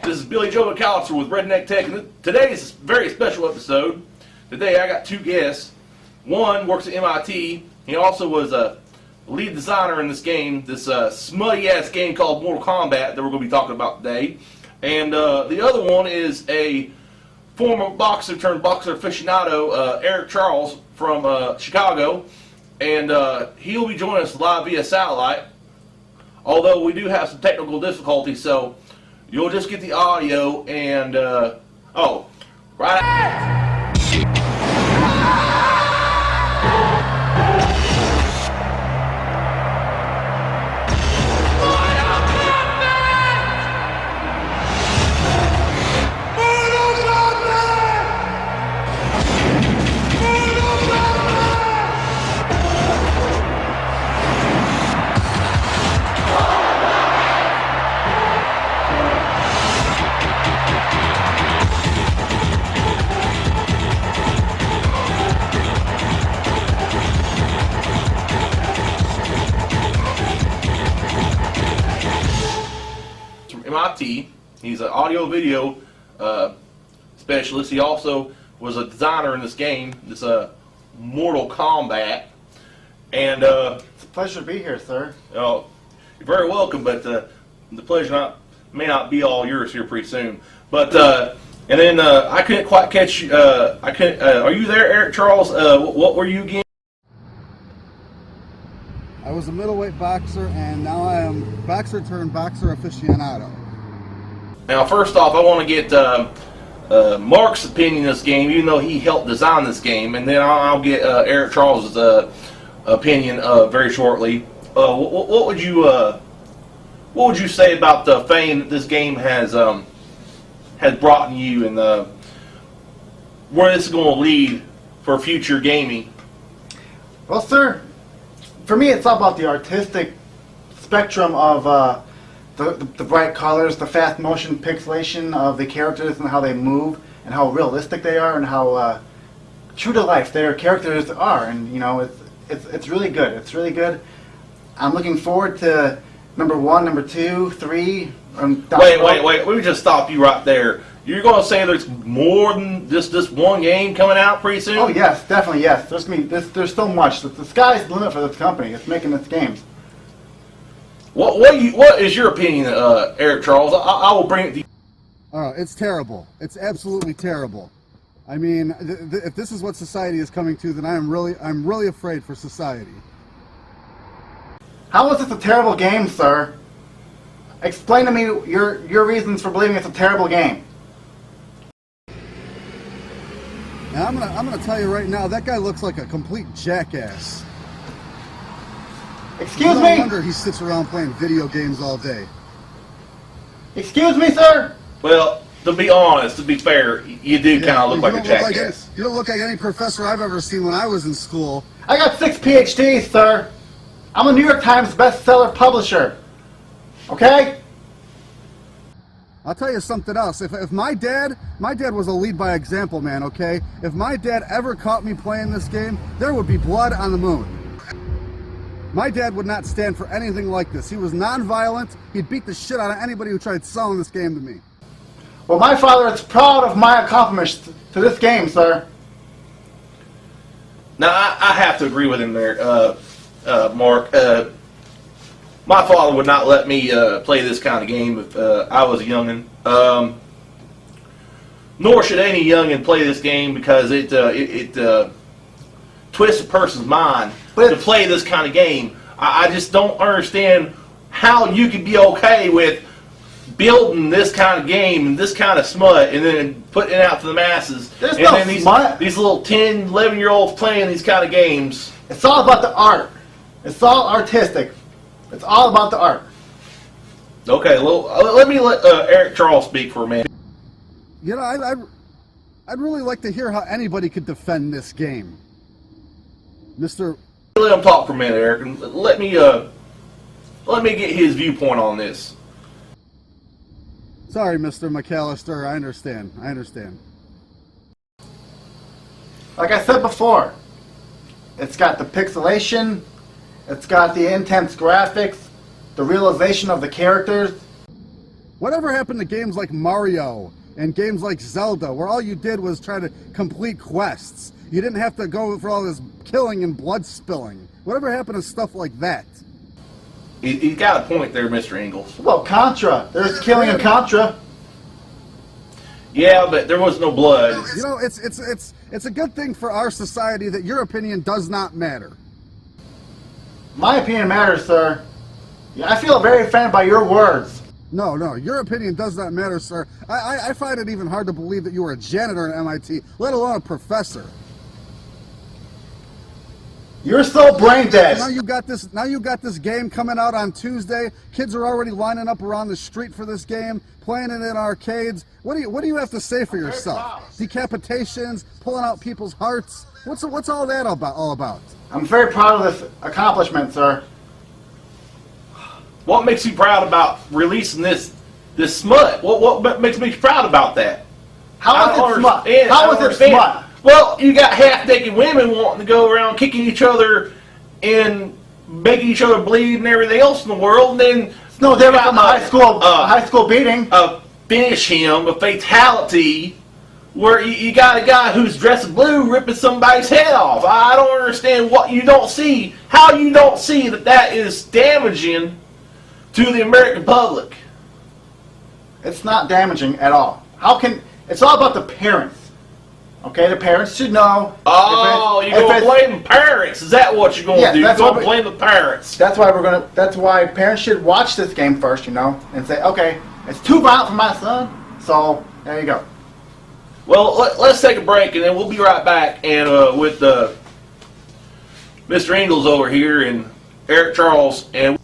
This is Billy Joe McAllister with Redneck Tech, and today is a very special episode. Today I got two guests. One works at MIT. He also was a lead designer in this game, this smutty-ass game called Mortal Kombat that we're going to be talking about today. And the other one is a former boxer turned boxer aficionado, Eric Charles from Chicago. And he'll be joining us live via satellite, although we do have some technical difficulties, so you'll just get the audio and, oh, right. MIT. He's an audio video specialist. He also was a designer in this game, this Mortal Kombat. And it's a pleasure to be here, sir. You're very welcome, but the pleasure may not be all yours here pretty soon. But and then I couldn't quite catch. I couldn't. Are you there, Eric Charles? What were you again? I was a middleweight boxer, and now I am boxer turned boxer aficionado. Now, first off, I want to get Mark's opinion of this game, even though he helped design this game, and then I'll get Eric Charles' opinion very shortly. What would you say about the fame that this game has brought you, and where this is going to lead for future gaming? Well, sir, for me, it's all about the artistic spectrum of the bright colors, the fast motion pixelation of the characters and how they move, and how realistic they are, and how true to life their characters are. And you know, it's really good. It's really good. I'm looking forward to number 1, number 2, 3. Wait! Let me just stop you right there. You're going to say there's more than just this one game coming out pretty soon? Oh yes, definitely yes. There's so much. The sky's the limit for this company. It's making its games. What is your opinion, Eric Charles? I will bring it to you. It's terrible. It's absolutely terrible. I mean, if this is what society is coming to, then I'm really afraid for society. How is this a terrible game, sir? Explain to me your reasons for believing it's a terrible game. Now I'm gonna tell you right now, that guy looks like a complete jackass. Excuse me? No wonder he sits around playing video games all day. Excuse me, sir? Well, to be honest, to be fair, you do kind of look like a jackass. You don't look like any professor I've ever seen when I was in school. I got 6 PhDs, sir. I'm a New York Times bestseller publisher. Okay? I'll tell you something else. If my dad was a lead by example man, okay? If my dad ever caught me playing this game, there would be blood on the moon. My dad would not stand for anything like this. He was non-violent. He'd beat the shit out of anybody who tried selling this game to me. Well, my father is proud of my accomplishments to this game, sir. Now, I have to agree with him there, Mark. My father would not let me play this kind of game if I was a youngin'. Nor should any youngin' play this game because it twists a person's mind to play this kind of game. I just don't understand how you could be okay with building this kind of game and this kind of smut and then putting it out to the masses. There's and no then smut. These little 10, 11-year-olds playing these kind of games. It's all about the art. It's all artistic. It's all about the art. Okay, well, let Eric Charles speak for a minute. You know, I'd really like to hear how anybody could defend this game. Mr. Let him talk for a minute, Eric, and let me get his viewpoint on this. Sorry, Mr. McAllister. I understand. Like I said before, it's got the pixelation, it's got the intense graphics, the realization of the characters. Whatever happened to games like Mario and games like Zelda, where all you did was try to complete quests? You didn't have to go for all this killing and blood spilling. Whatever happened to stuff like that? He's got a point there, Mr. Ingalls. Well, Contra. There's killing in Contra. Yeah, but there was no blood. You know, it's a good thing for our society that your opinion does not matter. My opinion matters, sir. Yeah, I feel very offended by your words. No, your opinion does not matter, sir. I find it even hard to believe that you were a janitor at MIT, let alone a professor. You're so brain dead. Now you got this game coming out on Tuesday. Kids are already lining up around the street for this game, playing it in arcades. What do you have to say for yourself? Decapitations, pulling out people's hearts. What's all that all about? I'm very proud of this accomplishment, sir. What makes you proud about releasing this smut? What makes me proud about that? How is it smut? How is it smut? Well, you got half-naked women wanting to go around kicking each other and making each other bleed and everything else in the world, and then It's no different from a high school beating. Finish him, a fatality, where you got a guy who's dressed blue ripping somebody's head off. I don't understand what you don't see. How you don't see that is damaging to the American public. It's not damaging at all. It's all about the parents. Okay, the parents should know. Oh, you're going to blame the parents. Is that what you're going to do? You're going to blame the parents. That's why parents should watch this game first, and say, okay, it's too violent for my son, so there you go. Well, let's take a break, and then we'll be right back and with Mr. Ingalls over here and Eric Charles. And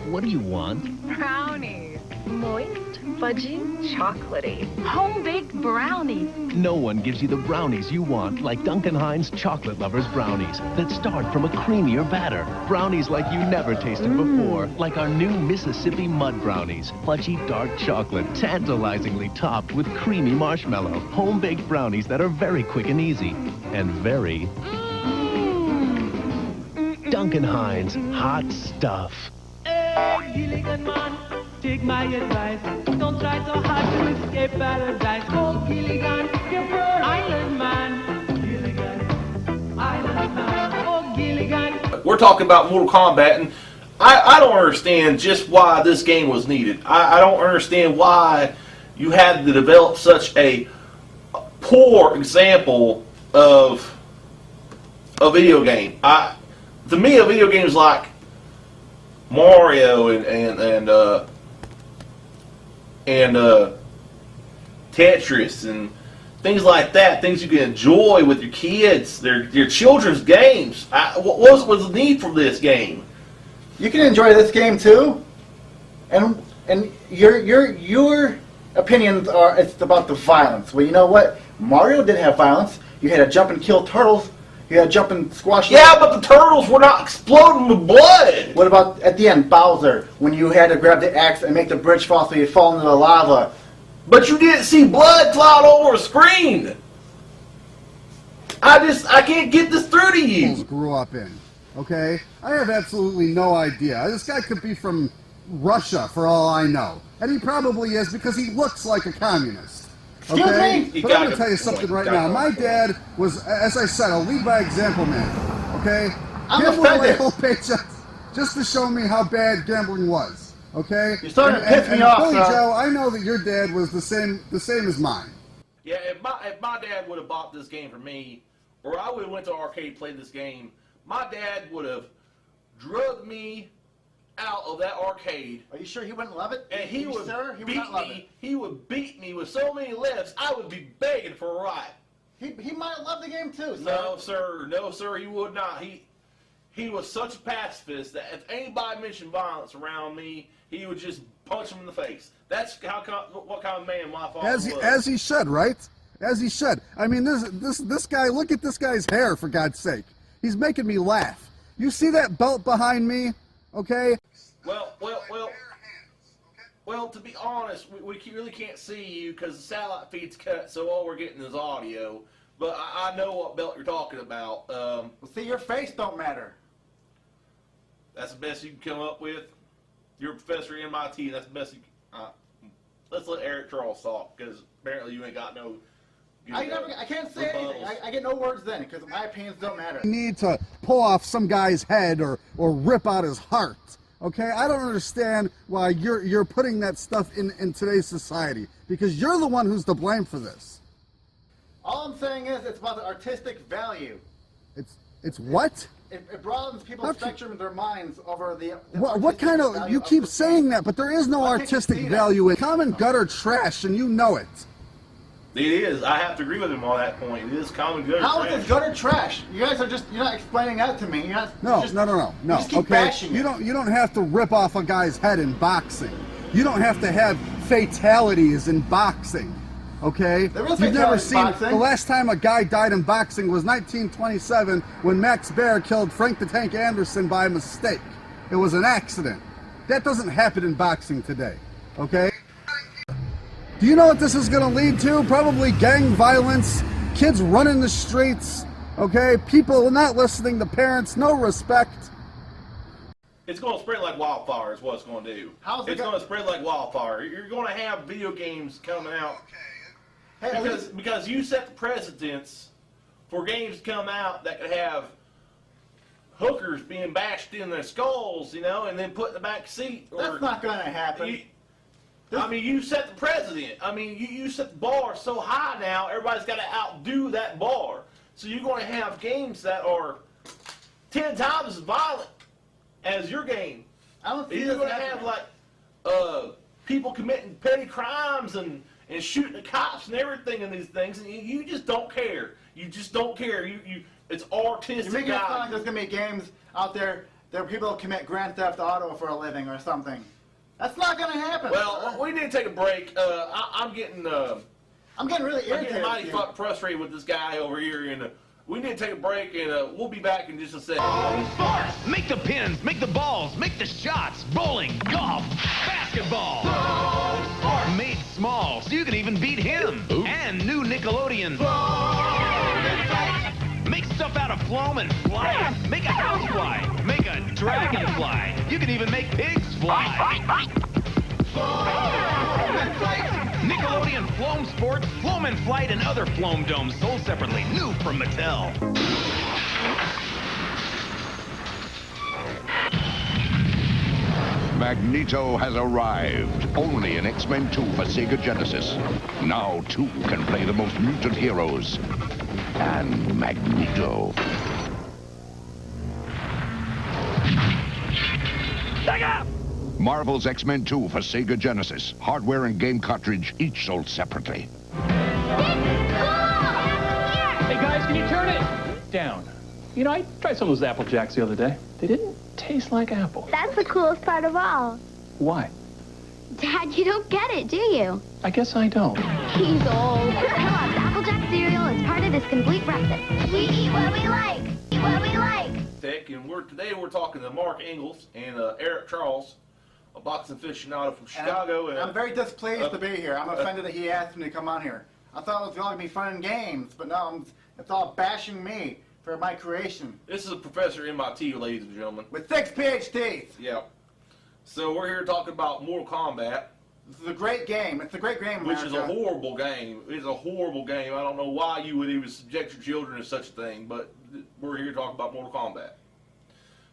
what do you want? Brownies. Moist, fudgy, chocolatey. Home-baked brownies. No one gives you the brownies you want like Duncan Hines Chocolate Lovers brownies that start from a creamier batter. Brownies like you never tasted before, like our new Mississippi Mud Brownies. Fudgy dark chocolate, tantalizingly topped with creamy marshmallow. Home-baked brownies that are very quick and easy. And very... Duncan Hines Hot Stuff. Hey, Gilligan man, take my advice. Don't try so hard to escape paradise. Oh, Gilligan, you're an island man. Gilligan, island man. Oh, Gilligan. We're talking about Mortal Kombat, and I don't understand just why this game was needed. I don't understand why you had to develop such a poor example of a video game. To me, a video game is like Mario and Tetris and things like that. Things you can enjoy with your kids. They're children's games. What was the need for this game? You can enjoy this game too, and your opinions are it's about the violence. Well, you know what? Mario did have violence. You had to jump and kill turtles. You had to jump and squash them. Yeah, but the turtles were not exploding with blood. What about at the end, Bowser, when you had to grab the axe and make the bridge fall so you fall into the lava? But you didn't see blood fly all over the screen. I can't get this through to you. Grew up in, okay? I have absolutely no idea. This guy could be from Russia for all I know. And he probably is because he looks like a communist. Okay? Excuse me? But I'm going to tell you something right now. My dad was, as I said, a lead by example man. Okay? I'm Gambling my offended. whole paycheck just to show me how bad gambling was. Okay? You're starting to piss me off, Billy sir. Joe, I know that your dad was the same as mine. Yeah, if my dad would have bought this game for me, or I would have went to arcade and played this game, my dad would have drugged me out of that arcade. Are you sure he wouldn't love it? And he would Sir, he would beat not love it. me. He would beat me with so many lefts. I would be begging for a ride. He might have loved the game too, sir. No, sir, he would not. He was such a pacifist that if anybody mentioned violence around me, he would just punch him in the face. That's what kind of man my father was. As he should, right? As he should. I mean, this guy. Look at this guy's hair, for God's sake. He's making me laugh. You see that belt behind me? Okay. Well, to be honest, we really can't see you because the satellite feed's cut, so all we're getting is audio. But I know what belt you're talking about. Well, see, your face don't matter. That's the best you can come up with. You're a professor at MIT. That's the best you can. Let's let Eric Charles talk, because apparently you ain't got no. I can't say anything. I get no words then, because my opinions don't matter. You need to pull off some guy's head or rip out his heart. Okay, I don't understand why you're putting that stuff in today's society, because you're the one who's to blame for this. All I'm saying is it's about the artistic value. It's what? It broadens people's spectrum of their minds over the What kind of, you keep saying that, but there is no artistic value in common gutter trash, and you know it. It is. I have to agree with him on that point. It is common gutter trash. How is it gutter trash? You guys are you're not explaining that to me. You're not, No. You just keep Okay, bashing you it. don't have to rip off a guy's head in boxing. You don't have to have fatalities in boxing. Okay, There is you've never fatalities in seen boxing. the last time a guy died in boxing was 1927 when Max Baer killed Frank the Tank Anderson by mistake. It was an accident. That doesn't happen in boxing today. Okay. Do you know what this is going to lead to? Probably gang violence, kids running the streets, okay? People not listening to parents, no respect. It's going to spread like wildfire is what it's going to do. It's going to spread like wildfire. You're going to have video games coming out because you set the precedence for games to come out that could have hookers being bashed in their skulls, and then put in the back seat. That's not going to happen. You set the precedent. You set the bar so high now, everybody's got to outdo that bar. So you're going to have games that are 10 times as violent as your game. I don't see You're going to happening. have people committing petty crimes and shooting the cops and everything in these things, and you just don't care. You just don't care. It's artistic. You're making it sound like there's going to be games out there that people commit Grand Theft Auto for a living or something. That's not going to happen. Well, we need to take a break. I'm getting really irritated. mighty fucking frustrated with this guy over here, and we need to take a break, and we'll be back in just a second. Make the pins, make the balls, make the shots. Bowling, golf, basketball. Made small, so you can even beat him. And new Nickelodeon. Make stuff out of foam and fly it. Make a house fly. Make a dragon fly. You can even make pigs fly. Nickelodeon Floam Sport, Floam in Flight, and other Floam Domes sold separately. New from Mattel. Magneto has arrived, only in X-Men 2 for Sega Genesis. Now 2 can play the most mutant heroes and Magneto. Marvel's X-Men 2 for Sega Genesis. Hardware and game cartridge each sold separately. Hey guys, can you turn it down? I tried some of those Apple Jacks the other day. They didn't taste like apple. That's the coolest part of all. Why? Dad, you don't get it, do you? I guess I don't. He's old. Kellogg's Applejack cereal is part of this complete breakfast. We eat what we like. Eat what we like. Tech, and today we're talking to Mark Ingalls and Eric Charles, a boxing aficionado from Chicago. I'm very displeased to be here. I'm offended that he asked me to come on here. I thought it was going to be fun and games, but no, it's all bashing me for my creation. This is a professor at MIT, ladies and gentlemen. With 6 PhDs. Yeah. So we're here talking about Mortal Kombat. This is a great game. It's a great game, Which is a America. horrible game. It's a horrible game. I don't know why you would even subject your children to such a thing, but we're here to talk about Mortal Kombat.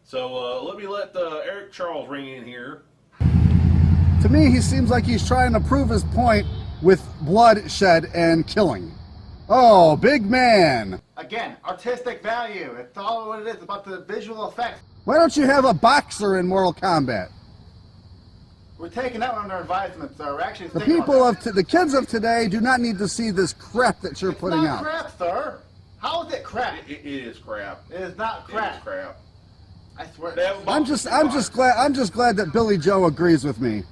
So let Eric Charles ring in here. To me, he seems like he's trying to prove his point with bloodshed and killing. Oh, big man. Again, artistic value. It's all what it is about the visual effects. Why don't you have a boxer in Mortal Kombat? We're taking that one under advisement, sir. We're actually The thinking people about the kids of today do not need to see this crap that you're It's putting not out. crap, sir. How is it crap? It is crap. It is not It crap. is crap. I swear. They have a I'm boxing just glad that Billy Joe agrees with me.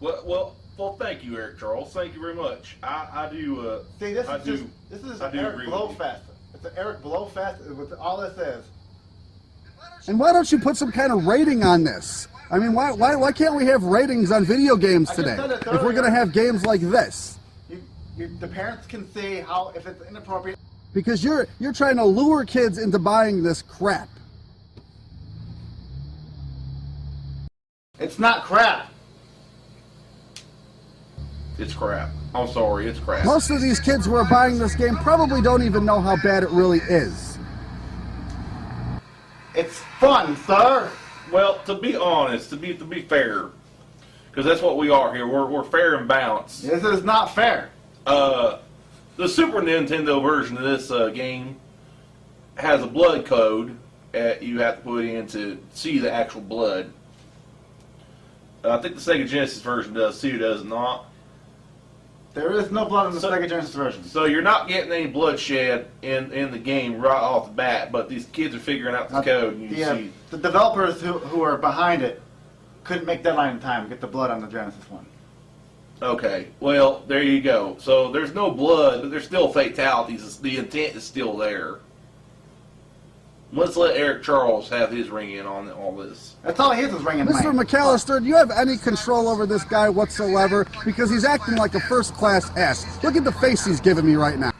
Well, thank you, Eric Charles. Thank you very much. I do. See, this I is do- just this is I an do Eric agree with you. Blowfest. It's an Eric Blowfest with all this is. And why don't you put some kind of rating on this? I mean, why can't we have ratings on video games I just today? said it If we're earlier. going to have games like this. The parents can see how if it's inappropriate. Because you're trying to lure kids into buying this crap. It's not crap. It's crap. I'm sorry, it's crap. Most of these kids who are buying this game probably don't even know how bad it really is. It's fun, sir. Well, to be honest, to be fair, because that's what we are here. We're fair and balanced. This is not fair. The Super Nintendo version of this game has a blood code that you have to put in to see the actual blood. I think the Sega Genesis version does too, does it not? There is no blood in the Sega Genesis version. So you're not getting any bloodshed in the game right off the bat, but these kids are figuring out the code. And you see the developers who are behind it couldn't make deadline in time to get the blood on the Genesis one. Okay, well, there you go. So there's no blood, but there's still fatalities. The intent is still there. Let's let Eric Charles have his ring in on all this. That's all he is ringing. Mr. McAllister, do you have any control over this guy whatsoever? Because he's acting like a first-class ass. Look at the face he's giving me right now.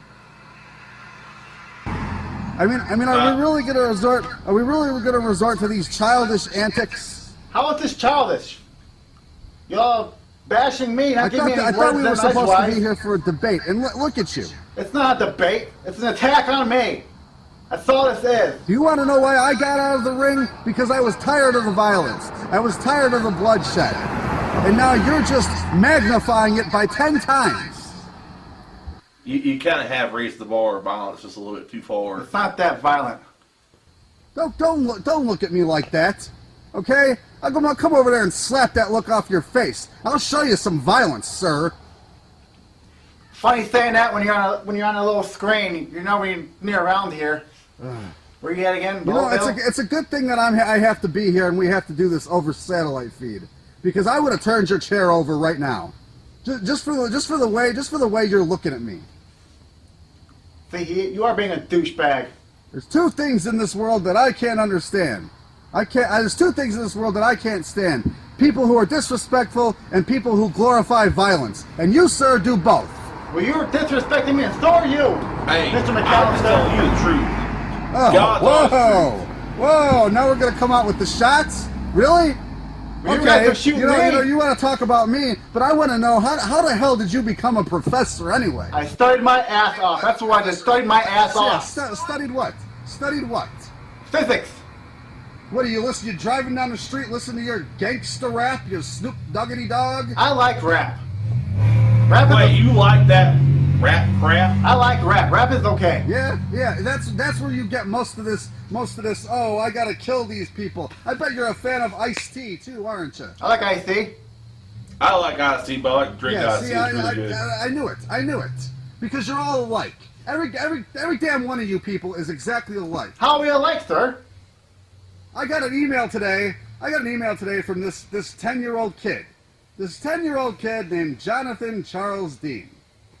I mean, are we really going to resort? Are we really going to resort to these childish antics? How is this childish? Y'all bashing me, not giving me any I thought we were words supposed to be here for a debate, and look at you. It's not a debate. It's an attack on me. That's all this is. Do you want to know why I got out of the ring? Because I was tired of the violence. I was tired of the bloodshed. And now you're just magnifying it by 10 times. You kind of have raised the bar of violence just a little bit too far. It's not that violent. Don't look at me like that, okay? I'll come over there and slap that look off your face. I'll show you some violence, sir. Funny saying that when you're on a little screen. You're nowhere near around here. Where you at again? You know, it's a good thing that I have to be here and we have to do this over satellite feed, because I would have turned your chair over right now, just for the way you're looking at me. See, you are being a douchebag. There's two things in this world that I can't understand. There's two things in this world that I can't stand: people who are disrespectful and people who glorify violence. And you, sir, do both. Well, you're disrespecting me, and so are you, Hey, Mr. I'm McAllister. just telling you the truth. Oh, whoa! Now we're gonna come out with the shots? Really? You guys are shooting me. You want to talk about me, but I want to know how the hell did you become a professor anyway? I studied my ass off. That's what I did. Studied my ass off. Studied what? Studied what? Physics. What do you listen? You're driving down the street, listen to your gangster rap, your Snoop Doggity Dog. I like rap. Wait, you like that rap crap? I like rap. Rap is okay. Yeah. That's where you get most of this. Oh, I gotta kill these people. I bet you're a fan of Ice-T too, aren't you? I like Ice-T. I like Ice-T, but I like to drink Ice-T. It's really good. I knew it. Because you're all alike. Every damn one of you people is exactly alike. How are we alike, sir? I got an email today from this 10-year-old kid. This 10-year-old kid named Jonathan Charles Dean.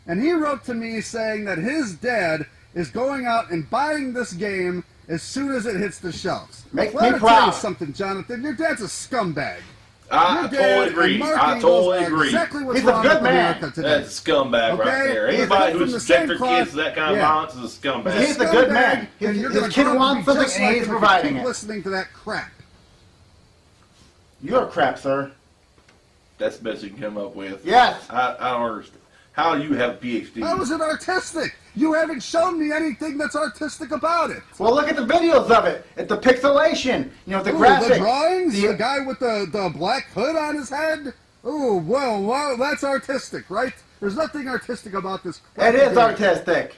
And he wrote to me saying that his dad is going out and buying this game as soon as it hits the shelves. Makes Let me me proud. tell you something, Jonathan. Your dad's a scumbag. I totally agree. I totally agree. Exactly what's He's a wrong good with man. America today. That's a scumbag right Okay? there. He's Anybody from who the subject same their cloth. kids to that kind of Yeah. violence is a scumbag. He's a good man. And you're His gonna kid grow up wants to be something just and like he's him if you providing keep it. listening to that crap. You're crap, sir. That's the best you can come up with. Yes. I don't understand. How do you have a PhD? How is it artistic? You haven't shown me anything that's artistic about it. Well, look at the videos of it. It's the pixelation. You know, the graphics. The drawings? The guy with the black hood on his head? Ooh, well, that's artistic, right? There's nothing artistic about this. It is artistic.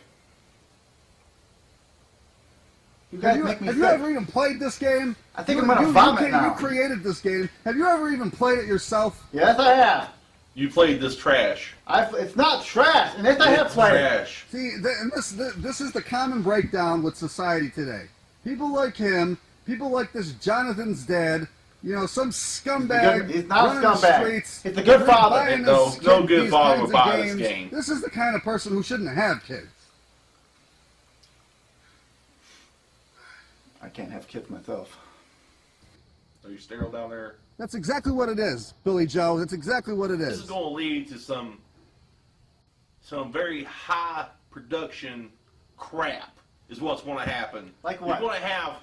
You guys make me Have sick. you ever even played this game? I think I'm gonna vomit now. You created this game. Have you ever even played it yourself? Yes, I have. You played this trash. It's not trash, and yes, I have It's played it. trash. See, this is the common breakdown with society today. People like him, people like this Jonathan's dad, you know, some scumbag. He's not a running the scumbag. Streets, He's a good father. buying No this good these father kinds would of buy this games. game. This is the kind of person who shouldn't have kids. I can't have kids myself. Are you sterile down there? That's exactly what it is, Billy Joe. That's exactly what it This is. is going to lead to some very high production crap is what's going to happen. Like what? You're going to have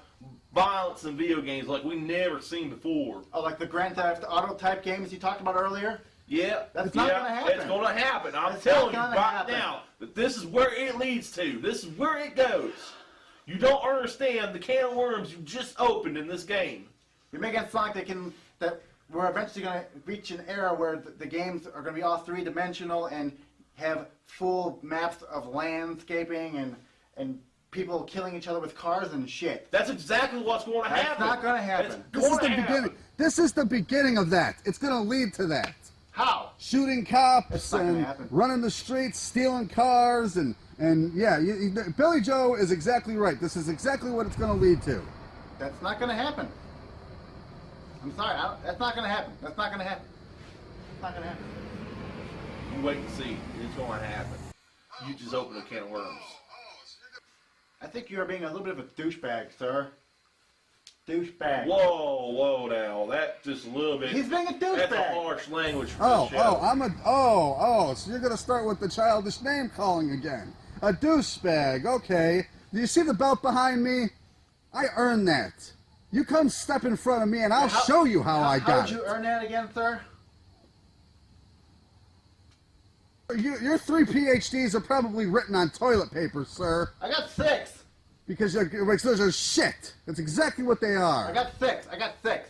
violence in video games like we've never seen before. Oh, like the Grand Theft Auto type games you talked about earlier? Yeah. That's not going to happen. It's going to happen. I'm It's telling you not gonna right happen. now that this is where it leads to. This is where it goes. You don't understand the can of worms you just opened in this game. You're making it sound like that we're eventually going to reach an era where the games are going to be all three-dimensional and have full maps of landscaping and people killing each other with cars and shit. That's exactly what's going to That's happen. not going to happen. This is the beginning. This is the beginning of that. It's going to lead to that. How? Shooting cops That's not gonna and happen. running the streets, stealing cars, and yeah, Billy Joe is exactly right. This is exactly what it's going to lead to. That's not going to happen. I'm sorry. That's not going to happen. That's not going to happen. It's not going to happen. You wait and see. It's going to happen. You just opened a can of worms. I think you're being a little bit of a douchebag, sir. Douchebag. Whoa, now. That's just a little bit. He's being a douchebag. That's a harsh language for this show. So you're going to start with the childish name calling again. A douchebag, okay. Do you see the belt behind me? I earned that. You come step in front of me and I'll show you how I got How did it. you earn that again, sir? Your 3 PhDs are probably written on toilet paper, sir. I got 6. Because those are shit. That's exactly what they are. I got 6. I got 6.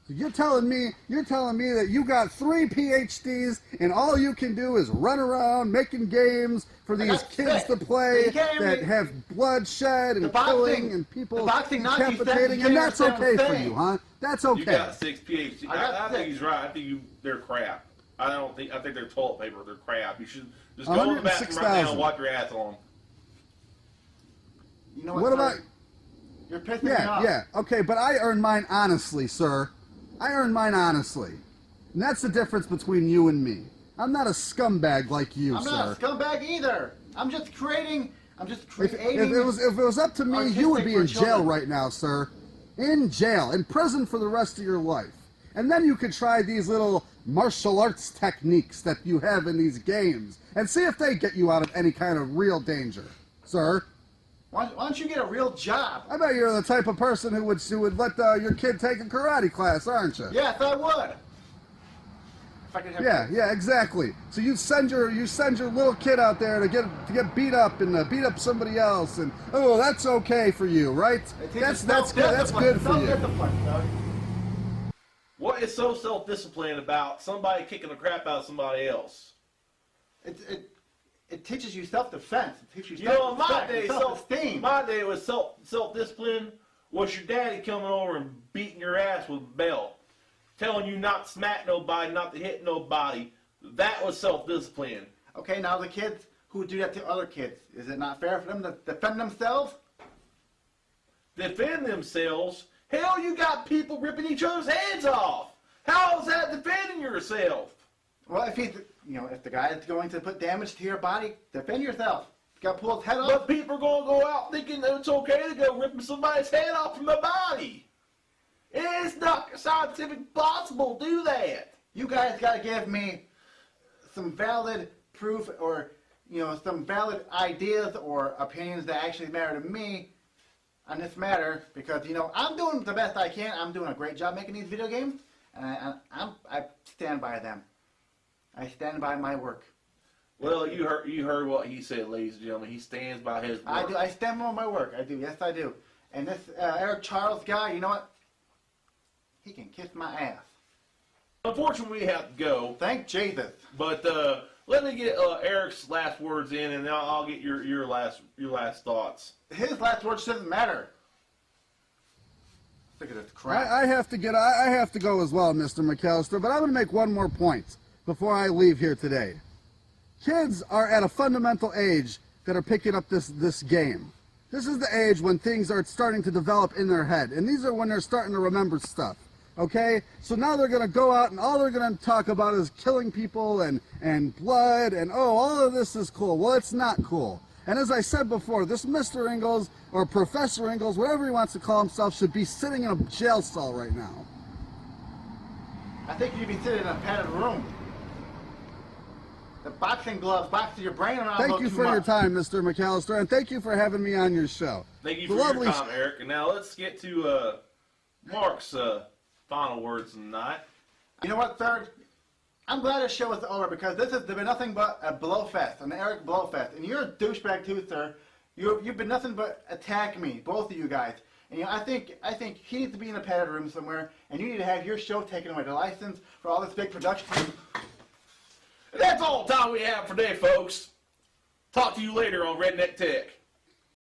So you're telling me that you got 3 PhDs and all you can do is run around making games for these got kids 6. to play You can't that even- have bloodshed and The boxing- killing and people the boxing Nazi stuff, decapitating, you and can't that's understand what okay I'm for saying. you, huh? That's okay. You got 6 PhDs. I got I 6. think he's right. I think they're crap. I think they're toilet paper. They're crap. You should just go to the bathroom right now and wipe your ass on them. You know What what, about? sir? You're pissing me off. Yeah, okay, but I earned mine honestly, sir. I earned mine honestly. And that's the difference between you and me. I'm not a scumbag like you, I'm sir. not a scumbag either. I'm just creating. If it was up to me, you would be in jail right now, sir. In jail, in prison for the rest of your life. And then you could try these little martial arts techniques that you have in these games and see if they get you out of any kind of real danger, sir. Why don't you get a real job? I bet you're the type of person who would let your kid take a karate class, aren't you? Yes, I would. If I could have Yeah, exactly. So you send your little kid out there to get beat up and beat up somebody else, and oh, that's okay for you, right? That's good. That's good for you. What is so self-disciplined about somebody kicking the crap out of somebody else? It teaches you self-defense. It teaches you You know, in my self-respect, day, self-esteem. my day was self-discipline was your daddy coming over and beating your ass with a belt, telling you not to smack nobody, not to hit nobody. That was self-discipline. Okay, now the kids who do that to other kids, is it not fair for them to defend themselves? Defend themselves? Hell, you got people ripping each other's heads off. How is that defending yourself? Well, if the guy is going to put damage to your body, defend yourself. You got to pull his head off. But people are going to go out thinking that it's okay to go ripping somebody's head off from their body. It's not scientific possible to do that. You guys got to give me some valid proof or, some valid ideas or opinions that actually matter to me on this matter because, I'm doing the best I can. I'm doing a great job making these video games, and I stand by them. I stand by my work. Well, you heard what he said, ladies and gentlemen. He stands by his work. I do. I stand by my work. I do. Yes, I do. And this Eric Charles guy, you know what? He can kiss my ass. Unfortunately, we have to go. Thank Jesus. But let me get Eric's last words in, and then I'll get your last thoughts. His last words doesn't matter. Look at this crap. I have to go as well, Mr. McAllister, but I'm going to make one more point before I leave here today. Kids are at a fundamental age that are picking up this game. This is the age when things are starting to develop in their head, and these are when they're starting to remember stuff. Okay? So now they're going to go out and all they're going to talk about is killing people and blood and, oh, all of this is cool. Well, it's not cool. And as I said before, this Mr. Ingalls or Professor Ingalls, whatever he wants to call himself, should be sitting in a jail cell right now. I think you'd be sitting in a padded room. the boxing gloves boxing your brain around. Thank you for your time, Mr. McAllister, and thank you for having me on your show. Thank you The for your lovely time, Eric. And now let's get to Mark's final words tonight. You know what, sir? I'm glad this show is over because this has been nothing but a blowfest, an Eric blowfest. And you're a douchebag too, sir. You've been nothing but attacking me, both of you guys. And I think he needs to be in a padded room somewhere, and you need to have your show taken away, the license for all this big production. And that's all the time we have for today, folks. Talk to you later on Redneck Tech.